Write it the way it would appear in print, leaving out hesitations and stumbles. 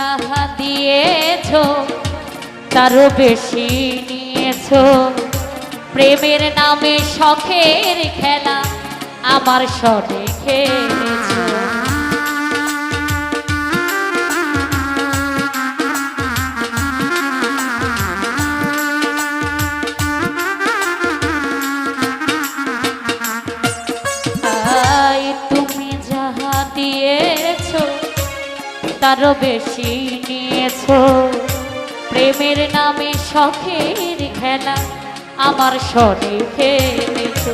যাহা দিয়েছো তারও বেশি নিয়েছো। প্রেমের নামে শখের খেলা আমার সনে খেলেছো। তুমি যাহা দিয়েছো তারও বেশি নিয়েছো। প্রেমের নামে শখের খেলা আমার সনে খেলেছো।